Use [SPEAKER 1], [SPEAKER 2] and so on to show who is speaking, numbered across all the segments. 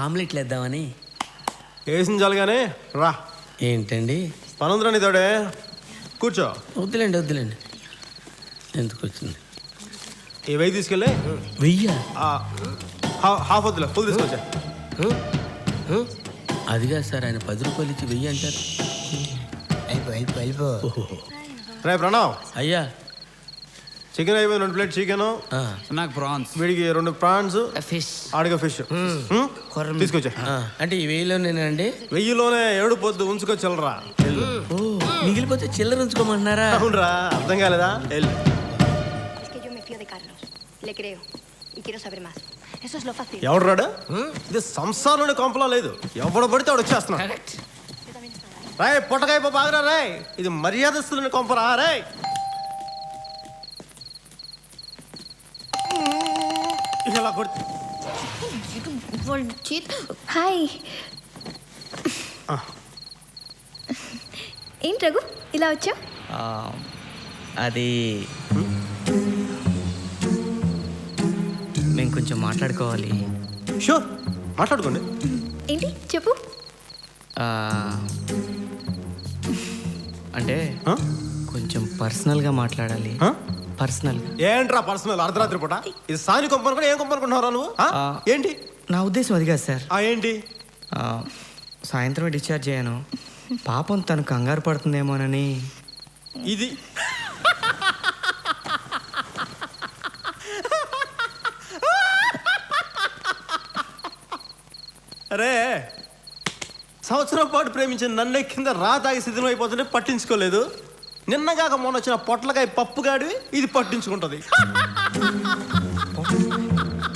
[SPEAKER 1] ఆమ్లెట్లు వేద్దామని.
[SPEAKER 2] వేసిన చాలుగానే రా.
[SPEAKER 1] ఏంటండి
[SPEAKER 2] పనుందిరా నీ తోడే, కూర్చో.
[SPEAKER 1] వద్దులేండి ఎందుకు వచ్చింది?
[SPEAKER 2] ఈ వెయ్యి తీసుకెళ్ళి
[SPEAKER 1] వెయ్యా?
[SPEAKER 2] హాఫ్ వద్దులే, ఫుల్ తీసుకొచ్చా.
[SPEAKER 1] అదిగా సార్, ఆయన 10 రూపాయలు ఇచ్చి 1000 అంటారు.
[SPEAKER 2] రే ప్రణవ్,
[SPEAKER 1] అయ్యా
[SPEAKER 2] చికెన్ అయిపోయింది, 2 ప్లేట్ చికెన్,
[SPEAKER 3] నాకు ప్రాన్స్,
[SPEAKER 2] వీడికి 2 ప్రాన్స్,
[SPEAKER 3] ఫిష్,
[SPEAKER 2] ఆడిగా ఫిష్ తీసుకొచ్చా.
[SPEAKER 1] అంటే ఈ 1000లోనేనండి?
[SPEAKER 2] 1000లోనే 7 పొద్దు ఉంచుకొచ్చలరా.
[SPEAKER 1] ఓ, మిగిలిపోతే చిల్లర ఉంచుకోమంటున్నారా?
[SPEAKER 2] అవునరా, అర్థం కాలేదా? ఎవడు రాడు? ఇది సంసారంలోని కొంపలా లేదు, ఎవడు పడితే వాడు వచ్చేస్తున్నాడు. రాయ్ పొట్టకాయ బాగా రాయ్, ఇది మర్యాదస్తులని కొంపరా రాయ్. ఇలా కొడుతు.
[SPEAKER 4] హాయ్. ఏంటి రఘు ఇలా వచ్చా?
[SPEAKER 3] అది మేము కొంచెం మాట్లాడుకోవాలి.
[SPEAKER 2] షూర్, మాట్లాడుకోండి.
[SPEAKER 4] ఏంటి చెప్పు.
[SPEAKER 3] అంటే కొంచెం పర్సనల్గా మాట్లాడాలి. పర్సనల్గా
[SPEAKER 2] ఏంట్రా పర్సనల్? అర్ధరాత్రి పూట ఇది సాని కొంపను కూడా ఏం కొంపనుకుంటున్నారా నువ్వు? ఏంటి
[SPEAKER 3] నా ఉద్దేశం అది కాదు సార్.
[SPEAKER 2] ఏంటి?
[SPEAKER 3] సాయంత్రమే డిశ్చార్జ్ అయ్యాను. పాపం తను కంగారు పడుతుందేమోనని.
[SPEAKER 2] ఇది అరే, సంవత్సరం పాటు ప్రేమించిన నన్నే కింద తాగి సిద్ధం అయిపోతుంటే పట్టించుకోలేదు. నిన్నగాక మొన్న వచ్చిన పొట్లకాయ పప్పు గాడివి ఇది పట్టించుకుంటది.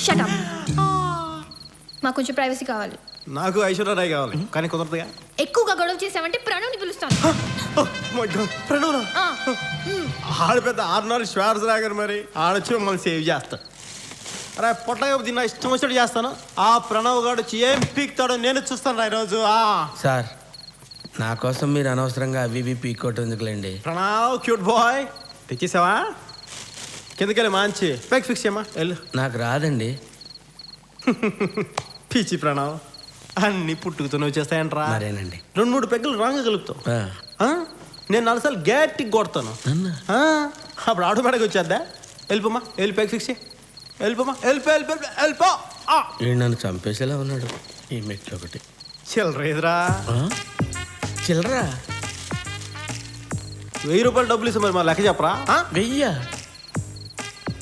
[SPEAKER 4] Shut up. మాకు కొంచెం ప్రైవసీ కావాలి.
[SPEAKER 2] నాకు ఐశ్వర్యరాయ్ కావాలి, కానీ కుదరదుగా.
[SPEAKER 4] ఎక్కువగా గొడవ చేసామంటే ప్రణవ్ని పిలుస్తాను.
[SPEAKER 2] ప్రణవ్ ఆడ పెద్ద 6 శ్వాసరాగర్, మరి ఆడొచ్చి మమ్మల్ని సేవ్ చేస్తాడు. అరే పొట్లకాయ తిన్నా ఇష్టం వచ్చినట్టు చేస్తాను. ఆ ప్రణవ్ గారు వచ్చి ఏం పీక్తాడో నేను చూస్తాను రా ఈరోజు.
[SPEAKER 1] సార్, నా కోసం మీరు అనవసరంగా అవి పీక్కోవటం ఎందుకులేండి.
[SPEAKER 2] ప్రణవ్ క్యూట్ బాయ్, తెచ్చేసావా? కిందకెళ్ళి మంచి పెగ్ ఫిక్స్ చేయమా, వెళ్ళు.
[SPEAKER 1] నాకు రాదండి.
[SPEAKER 2] పిచ్చి ప్రణవ్, అన్ని పుట్టుకుతూనే వచ్చేస్తాయంట్రా.
[SPEAKER 1] మరేనండి,
[SPEAKER 2] 2-3 పెగ్గులు రాంగ్ కలుపుతావు. నేను 4 సార్లు గట్టికి కొడతాను, అప్పుడు ఆటోమేటిక్గా వచ్చేద్దా. వెళ్ళిపోమా, వెళ్ళి పెగ్ ఫిక్స్ చేయి. వెళ్ళిపోమా, వెళ్ళిపో.
[SPEAKER 1] నన్ను చంపేసేలా ఉన్నాడు ఈ మెట్లు ఒకటి.
[SPEAKER 2] చిల్లరేదిరా.
[SPEAKER 1] చిల్లరా?
[SPEAKER 2] 1000 రూపాయలు డబ్బులు ఇస్తా, మరి మా లెక్క చెప్పరా?
[SPEAKER 1] 1000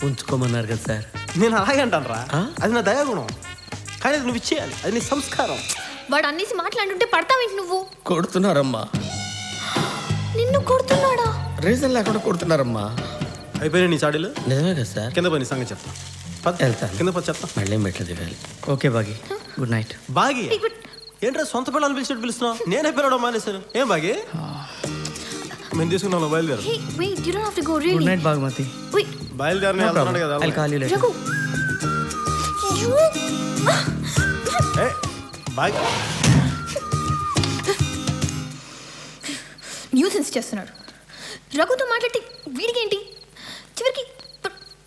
[SPEAKER 1] ఉంచుకోమన్నారు కదా సార్.
[SPEAKER 2] నేను అలాగే అంటాను రా, అది నా దయాగుణం. కానీ అది నువ్వు ఇచ్చేయాలి, అది నీ సంస్కారం.
[SPEAKER 4] వాడు అన్నేసి మాట్లాడుంటే పడతావేంటి నువ్వు?
[SPEAKER 1] కొడుతున్నారమ్మా.
[SPEAKER 4] నిన్ను కొడుతున్నాడా?
[SPEAKER 1] రీజన్ లేకుండా కొడుతున్నారమ్మా.
[SPEAKER 2] అయిపోయినా నీ చాడీలు?
[SPEAKER 1] నిజమే కదా సార్.
[SPEAKER 2] కింద పని సంగతి చెప్తా.
[SPEAKER 1] వెళ్తాను.
[SPEAKER 2] కింద పని చెప్తా.
[SPEAKER 1] మళ్ళీ మెట్లు దిగాలి.
[SPEAKER 3] ఓకే బాగి, గుడ్ నైట్.
[SPEAKER 2] బాగి ఏంట్రా సొంత పిల్లలు పిలిచినట్టు పిలుస్తున్నావు? నేనే పిలవడం మానేశాను. ఏం బాగి? మేము తీసుకున్నాను, బయలుదేరు.
[SPEAKER 3] Good night బాగుమతి.
[SPEAKER 2] బయలుదేరని వెళ్తున్నాడు కదా.
[SPEAKER 4] న్యూసెన్స్ చేస్తున్నాడు. రఘుతో మాట్లాడి వీడికేంటి? చివరికి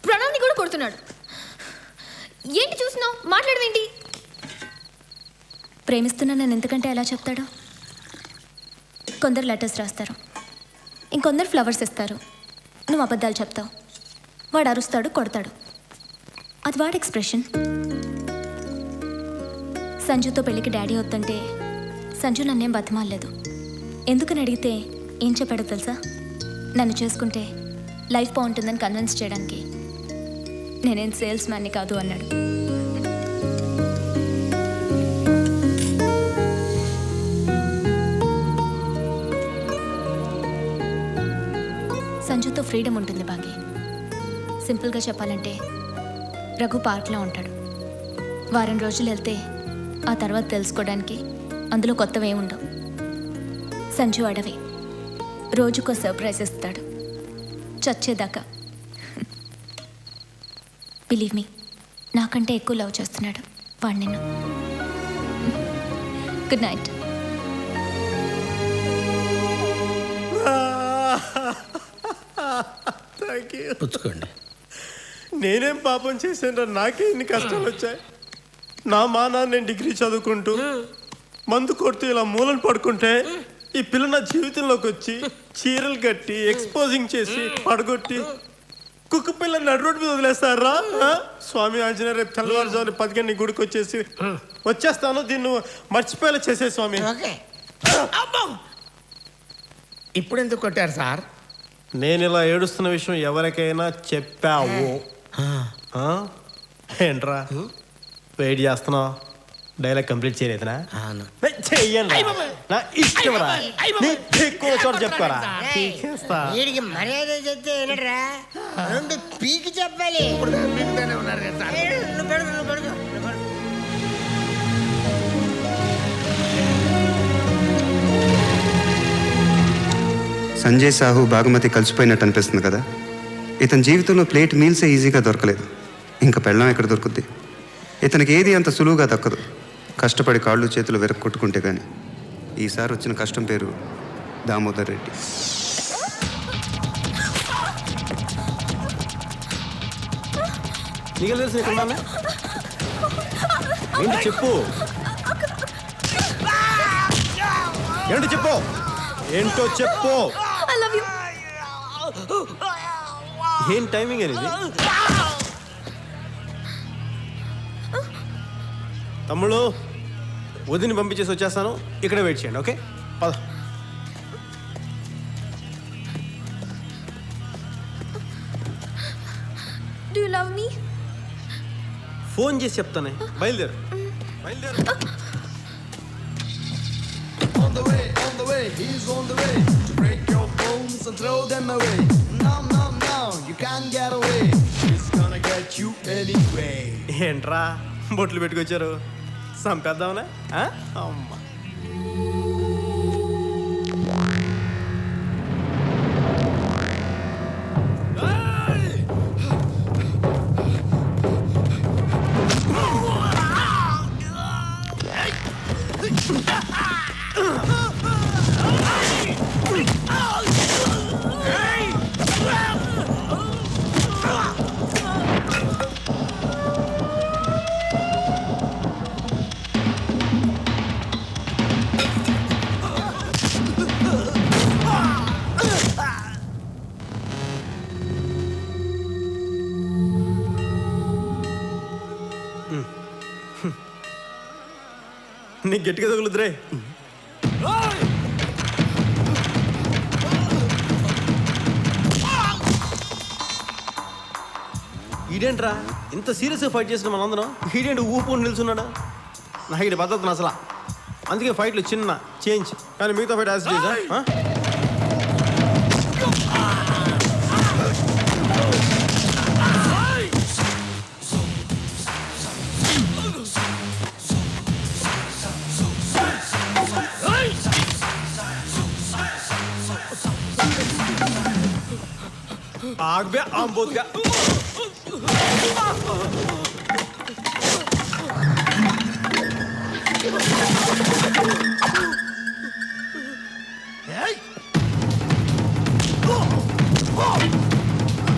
[SPEAKER 4] ప్రణవ్ని కూడా కొడుతున్నాడు. ఏంటి చూస్తున్నావు? మాట్లాడవేంటి? ప్రేమిస్తున్నా నన్ను ఎంతకంటే ఎలా చెప్తాడు? కొందరు లెటర్స్ రాస్తారు, ఇంకొందరు ఫ్లవర్స్ ఇస్తారు. నువ్వు అబద్ధాలు చెప్తావు. వాడు అరుస్తాడు, కొడతాడు. అది వాడి ఎక్స్ప్రెషన్. సంజుతో పెళ్ళికి డాడీ వద్దంటే సంజు నన్నేం బతిమాలలేదు. ఎందుకని అడిగితే ఏం చెప్పాడో తెలుసా? నన్ను చేసుకుంటే లైఫ్ బాగుంటుందని కన్విన్స్ చేయడానికి. నేనేం సేల్స్ మ్యాన్ని కాదు అన్నాడు. సంజుతో ఫ్రీడమ్ ఉంటుంది బాగి. సింపుల్గా చెప్పాలంటే రఘు పార్క్లో ఉంటాడు. వారం రోజులు వెళ్తే ఆ తర్వాత తెలుసుకోవడానికి అందులో కొత్తవి ఏముండవు. సంజు అడవి, రోజుకో సర్ప్రైజ్ ఇస్తాడు చచ్చేదాకా. బిలీవ్ మీ, నాకంటే ఎక్కువ లవ్ చేస్తున్నాడు వాడు నిన్ను. Good night.
[SPEAKER 1] పుచ్చుకోండి.
[SPEAKER 2] నేనేం పాపం చేశాను, నాకే ఇన్ని కష్టాలు వచ్చాయి. నా మానాన్ని నేను డిగ్రీ చదువుకుంటూ మందు కొడుతూ ఇలా మూలను పడుకుంటే ఈ పిల్ల నా జీవితంలోకి వచ్చి చీరలు కట్టి ఎక్స్పోజింగ్ చేసి పడగొట్టి కుక్క పిల్ల నడు రోడ్డు మీద వదిలేస్తారా? స్వామి ఆంజనేయ రేపు తెల్లవారుజామున 10 గంటల గుడికి వచ్చేస్తాను, దీన్ని మర్చిపోయేలా చేసే స్వామి.
[SPEAKER 1] ఇప్పుడు ఎందుకు కొట్టారు సార్?
[SPEAKER 2] నేను ఇలా ఏడుస్తున్న విషయం ఎవరికైనా చెప్పావు ఏంట్రా వెయిట్ చేస్తున్నావు? డైలాగ్ కంప్లీట్ చేయలేదునా? చెయ్యండి, నా ఇష్టం రా. ఎక్కువ చోట చెప్తారా?
[SPEAKER 5] వీడికి మర్యాద చెప్తే ఏనట్రా, రెండు పీకి చెప్పాలి.
[SPEAKER 1] ఉన్నారు కదా సార్.
[SPEAKER 5] నువ్వు పడుకో, నువ్వు పడుకో, నువ్వు పడుకో.
[SPEAKER 6] సంజయ్ సాహు బాగుమతి కలిసిపోయినట్టు అనిపిస్తుంది కదా. ఇతని జీవితంలో ప్లేట్ మీల్సే ఈజీగా దొరకలేదు, ఇంకా పెళ్ళం ఎక్కడ దొరుకుద్ది? ఇతనికి ఏది అంత సులువుగా దక్కదు, కష్టపడి కాళ్ళు చేతులు వెరక్కొట్టుకుంటే కానీ. ఈసారి వచ్చిన కష్టం పేరు దామోదర్ రెడ్డి.
[SPEAKER 2] నీకు తెలుసు ఇక్కడ ఏంటి చెప్పు, ఏంటి చెప్పు, ఏంటో చెప్పు. ఏం టైమింగ్ అనేది? తమ్ముడు వదిని పంపించేసి వచ్చేస్తాను, ఇక్కడే వెయిట్ చేయండి. ఓకే పద.
[SPEAKER 4] Do you love me?
[SPEAKER 2] Phone చేసి చెప్తానే, బయలుదేరు బయలుదేరు.
[SPEAKER 7] On the way, he's on the way to break your bones and throw them away. No, no, no, you can't get away. He's gonna get you anyway.
[SPEAKER 2] ఏంట్రా బొట్లు పెట్టుకొచ్చారు, సంపేద్దామనే? అమ్మ నీకు గట్టిగా తగులుద్రే. ఈడేంట్రా ఇంత సీరియస్గా ఫైట్ చేసిన మనందరం, ఈడేంటి ఊపు నిల్చున్నాడా? నాకు ఈడ భద్రతను అసలు. అందుకే ఫైట్లు చిన్న చేంజ్, కానీ మిగతా ఫైట్ యాజ్ చేసా. आग बे आम बोत गया.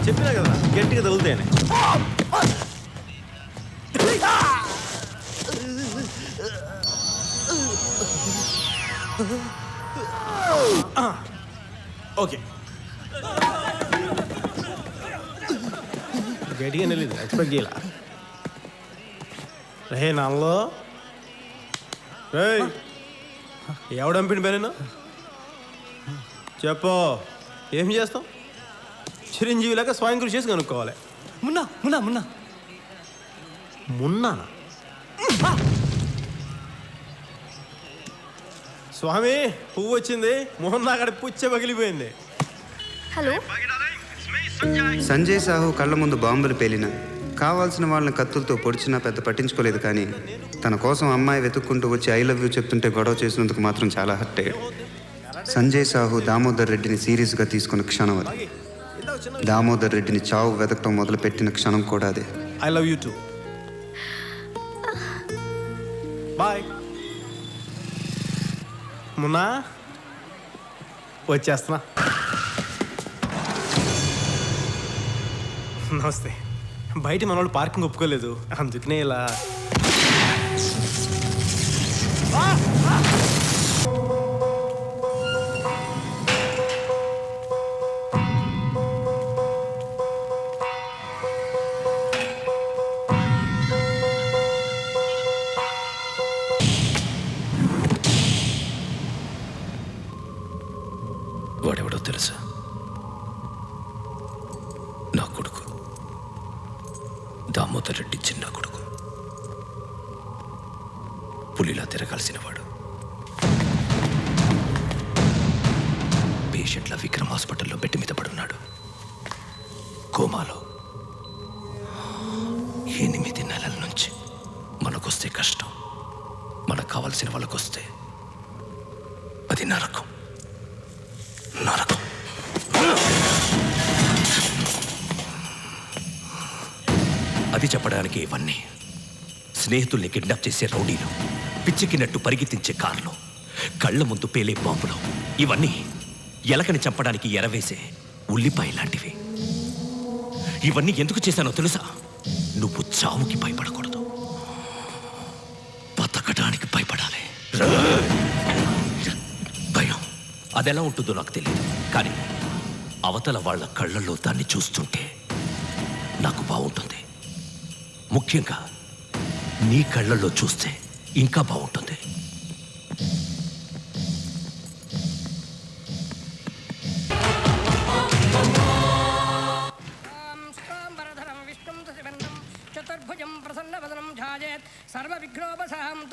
[SPEAKER 2] చెప్పినా కదా గట్టిగా తగులుతాయని. ఓకే గట్టిగా వెళ్ళింది, ఎక్స్పెక్ట్ చేయాల. రే నాలో రే ఎవడంపిన పేరేను చెప్పు, ఏం చేస్తాం? చిరంజీవి లాగా స్వయం కృషి చేసి కనుక్కోవాలి.
[SPEAKER 3] మున్నా మున్నా మున్నా
[SPEAKER 2] మున్నా స్వామి పువ్వు వచ్చింది, మొహన్ అక్కడ పుచ్చ పగిలిపోయింది.
[SPEAKER 4] హలో,
[SPEAKER 6] సంజయ్ సాహు కళ్ళ ముందు బాంబులు పేలినా, కావాల్సిన వాళ్ళని కత్తులతో పొడిచినా పెద్ద పట్టించుకోలేదు. కానీ తన కోసం అమ్మాయి వెతుక్కుంటూ వచ్చి ఐ లవ్ యూ చెప్తుంటే గొడవ చేసినందుకు మాత్రం చాలా హర్ట్ అయ్యాడు. సంజయ్ సాహు దామోదర్ రెడ్డిని సీరియస్గా తీసుకున్న క్షణం అది. దామోదర్ రెడ్డిని చావు వెతకటం మొదలుపెట్టిన క్షణం కూడా అదే.
[SPEAKER 2] I love you too. Bye. Munna వచ్చేస్తున్నా. నమస్తే. బయట మన వాళ్ళు పార్కింగ్ ఒప్పుకోలేదు, అందుకనే ఇలా
[SPEAKER 1] తెలుసా? నా కొడుకు దామోదర్ రెడ్డి చిన్న కొడుకు, పులిలా తిరగాల్సినవాడు. పేషెంట్ల విక్రమ్ హాస్పిటల్లో బెడ్ మీద పడున్నాడు, కోమాలో. 8 నెలల నుంచి మనకొస్తే కష్టం, మనకు కావాల్సిన వాళ్ళకొస్తే అది నరకం. నరకం. అది చెప్పడానికి ఇవన్నీ. స్నేహితుల్ని కిడ్నాప్ చేసే రౌడీలు, పిచ్చికినట్టు పరిగెత్తించే కార్లు, కళ్ళ ముందు పేలే బాంబులు, ఇవన్నీ ఎలకని చంపడానికి ఎరవేసే ఉల్లిపాయ లాంటివి. ఇవన్నీ ఎందుకు చేశానో తెలుసా? నువ్వు చావుకి భయపడకూడదు, బతకడానికి భయపడాలి. భయం అదెలా ఉంటుందో నాకు తెలియదు, కానీ అవతల వాళ్ళ కళ్ళల్లో దాన్ని చూస్తుంటే నాకు బాగుంటుంది. ముఖ్యంగా నీ కళ్ళల్లో చూస్తే ఇంకా బాగుంటుంది.
[SPEAKER 8] చతుర్భుజం ప్రసన్నవదనం ఝాయేత్ సర్వవిఘ్నోపశాంతయే.